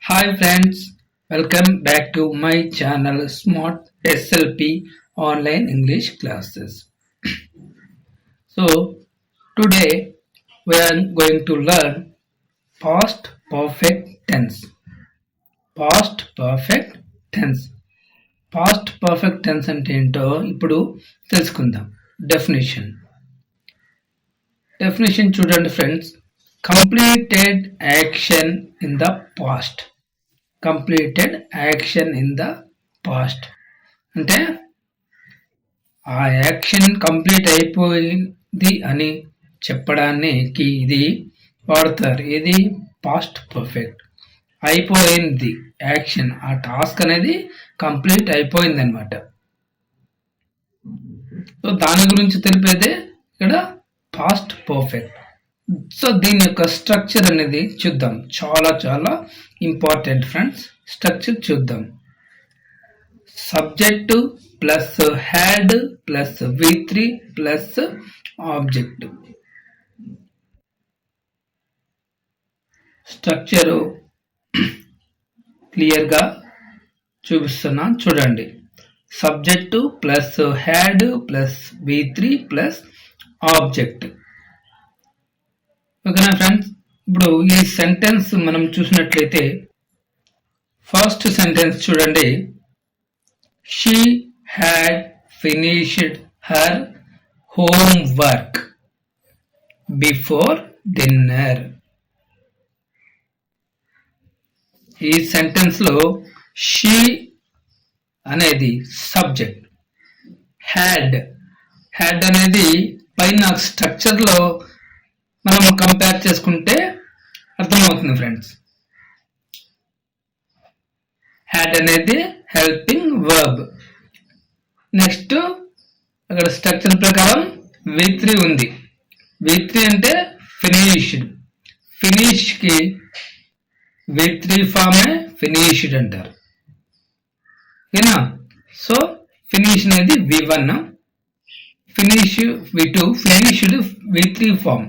Hi friends, welcome back to my channel Smart SLP Online English Classes. So today we are going to learn past perfect tense. Past perfect tense. Past perfect tense అంటే ఏంటో ఇప్పుడు తెలుసుకుందాం. Definition చూడండి friends. Completed action in the past. Completed action in the past అంటే ఆ action complete అయిపోయింది అని చెప్పడానికి ఇది వాడతారు. ఇది పాస్ట్ పర్ఫెక్ట్. అయిపోయింది యాక్షన్, ఆ టాస్క్ అనేది కంప్లీట్ అయిపోయింది అనమాట. సో దాని గురించి తెలిపేదే ఇక్కడ పాస్ట్ పర్ఫెక్ట్. సో దీని యొక్క స్ట్రక్చర్ అనేది చూద్దాం. చాలా చాలా ఇంపార్టెంట్ ఫ్రెండ్స్. స్ట్రక్చర్ చూద్దాం. Subject plus had plus V3 plus object. Structure clear గా చూపిస్తున్నా చూడండి. Subject plus had plus V3 plus object. ఓకేనా ఫ్రెండ్స్. ఇప్పుడు ఈ సెంటెన్స్ మనం చూసినట్లయితే ఫస్ట్ సెంటెన్స్ చూడండి. She had finished her homework before dinner. ఈ సెంటెన్స్ లో షీ అనేది సబ్జెక్ట్, హ్యాడ్ అనేది పైన స్ట్రక్చర్ లో మనం కంపేర్ చేసుకుంటే అర్థమవుతుంది ఫ్రెండ్స్. హ్యాడ్ అనేది హెల్పింగ్ వర్బ్. నెక్స్ట్ అక్కడ స్ట్రక్చర్ ప్రకారం V3 ఉంది. V3 అంటే ఫినిష్డ్. ఫినిష్ కి V3 ఫామే ఫినిష్డ్ అంటారు. ఓకేనా. సో ఫినిష్ అనేది V1, finish V2, finished V3 form.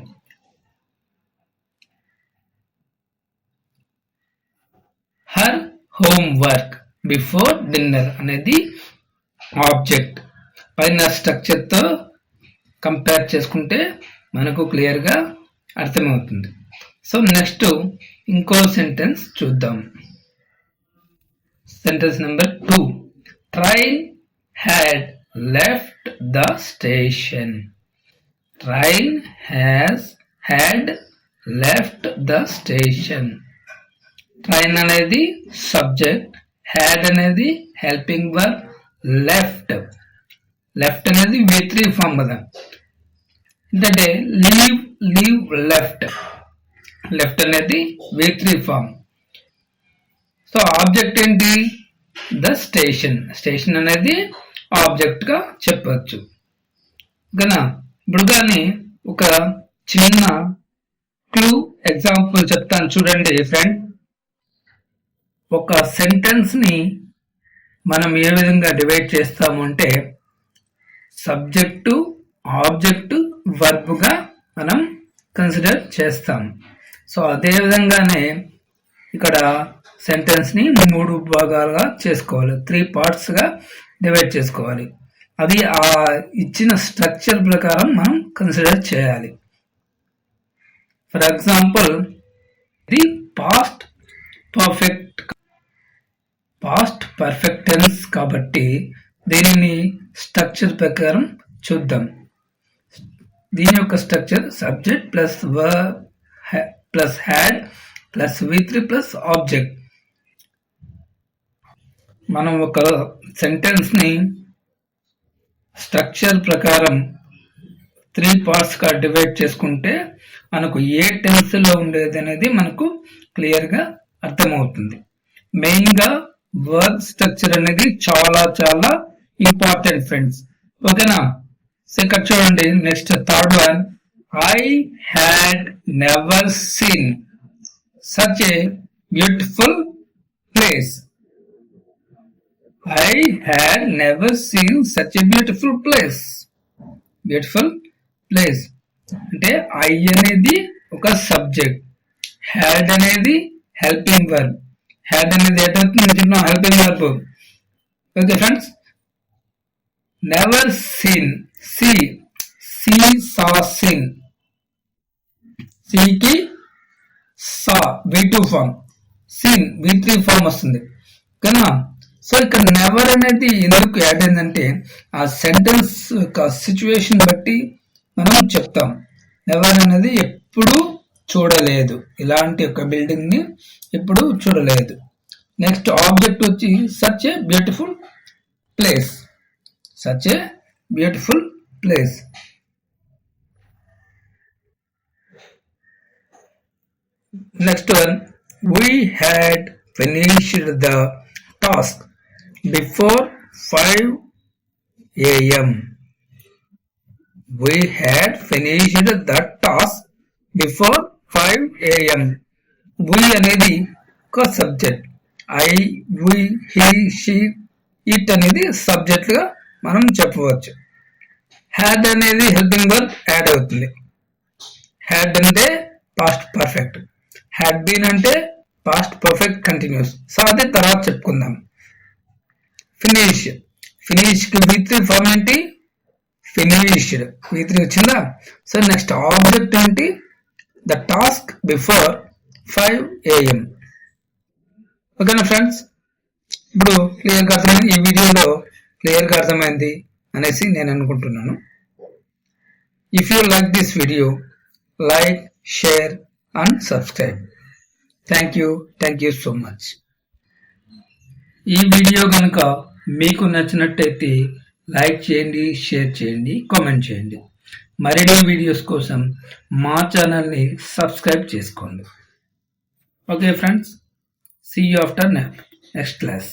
Her homework before dinner అనేది ఆబ్జెక్ట్. పైన స్ట్రక్చర్ తో కంపేర్ చేసుకుంటే మనకు క్లియర్ గా అర్థమవుతుంది. సో నెక్స్ట్ ఇంకో సెంటెన్స్ చూద్దాం. Sentence number 2. Train had left the station. Train had left the station. Train అనేది సబ్జెక్ట్, హ్యాడ్ అనేది హెల్పింగ్ వర్బ్, లెఫ్ట్ అనేది V3 ఫామ్ కదా. ఏంటంటే లీవ్ లెఫ్ట్ అనేది V3 ఫామ్. సో ఆబ్జెక్ట్ ఏంటి? ద స్టేషన్ అనేది ఆబ్జెక్ట్ గా చెప్పవచ్చు. ఇప్పుడు కానీ ఒక చిన్న క్లూ ఎగ్జాంపుల్ చెప్తాను చూడండి ఫ్రెండ్. ఒక సెంటెన్స్ ని మనం ఏ విధంగా డివైడ్ చేస్తాము అంటే సబ్జెక్టు, ఆబ్జెక్ట్, వర్బ్ గా మనం కన్సిడర్ చేస్తాం. సో అదే విధంగానే ఇక్కడ సెంటెన్స్ ని 3 భాగాలుగా చేసుకోవాలి, 3 పార్ట్స్ గా డివైడ్ చేసుకోవాలి. అది ఆ ఇచ్చిన స్ట్రక్చర్ ప్రకారం మనం కన్సిడర్ చేయాలి. ఫర్ ఎగ్జాంపుల్ ఇది పాస్ట్ పర్ఫెక్ట్ టెన్స్ కాబట్టి దీనిని స్ట్రక్చర్ ప్రకారం చూద్దాం. దీని యొక్క structure subject plus verb plus had plus V3 plus object. మనం ఒక సెంటెన్స్ ని స్ట్రక్చర్ ప్రకారం 3 పార్ట్స్ గా డివైడ్ చేసుకుంటే మనకు ఏ టెన్స్ లో ఉండేది అనేది మనకు క్లియర్ గా అర్థమవుతుంది. మెయిన్ గా వర్బ్ స్ట్రక్చర్ అనేది చాలా చాలా ఇంపార్టెంట్ ఫ్రెండ్స్. ఓకేనా. ఇక్కడ చూడండి next third one. I had never seen such a beautiful place. I had never seen such a beautiful place. అంటే I అనేది ఒక సబ్జెక్ట్, హ్యాడ్ అనేది హెల్పింగ్ వర్బ్. హ్యాడ్ అనేది ఎటవుతుంది helping verb. Okay friends, never seen, see saw seen, సీకి saw V2 form, seen V3 form వస్తుంది కదా. So ఇక్కడ నెవర్ అనేది ఎందుకు యాడ్ అయిందంటే ఆ సెంటెన్స్ యొక్క సిచ్యువేషన్ బట్టి మనం చెప్తాం. నెవర్ అనేది ఎప్పుడు చూడలేదు, ఇలాంటి ఒక బిల్డింగ్ ని ఎప్పుడు చూడలేదు. నెక్స్ట్ ఆబ్జెక్ట్ వచ్చి such a beautiful place, such a beautiful place. Next one, we had finished the task before 5 a.m. We had finished the task before 5 a.m. We అనేది ఒక subject, I, we, he, she, it అనేది subject గా మనం చెప్పవచ్చు. Had అనేది helping verb add అవుతుంది. Had అంటే past perfect, had been అంటే పాస్ట్ పర్ఫెక్ట్ కంటిన్యూస్. సో అదే తర్వాత చెప్పుకుందాం. ఫినిష్, ఫినిష్ కి V3 ఫార్మ్ ఏంటి, ఫినిష్డ్, V3 వచ్చిందా. సో నెక్స్ట్ ఆబ్జెక్ట్ ఏంటి, ద టాస్క్ బిఫోర్ 5 AM. ఓకేనా ఫ్రెండ్స్, ఇప్పుడు క్లియర్గా అర్థమైంది, ఈ వీడియోలో క్లియర్గా అర్థమైంది అనేసి నేను అనుకుంటున్నాను. If you like this video, like, share and subscribe. Thank you so much. ఈ వీడియో కనుక మీకు నచ్చినట్టయితే లైక్ చేయండి, షేర్ చేయండి, కామెంట్ చేయండి. మరిన్ని వీడియోస్ కోసం మా ఛానల్ని సబ్స్క్రైబ్ చేసుకోండి. Okay friends, see you after next class.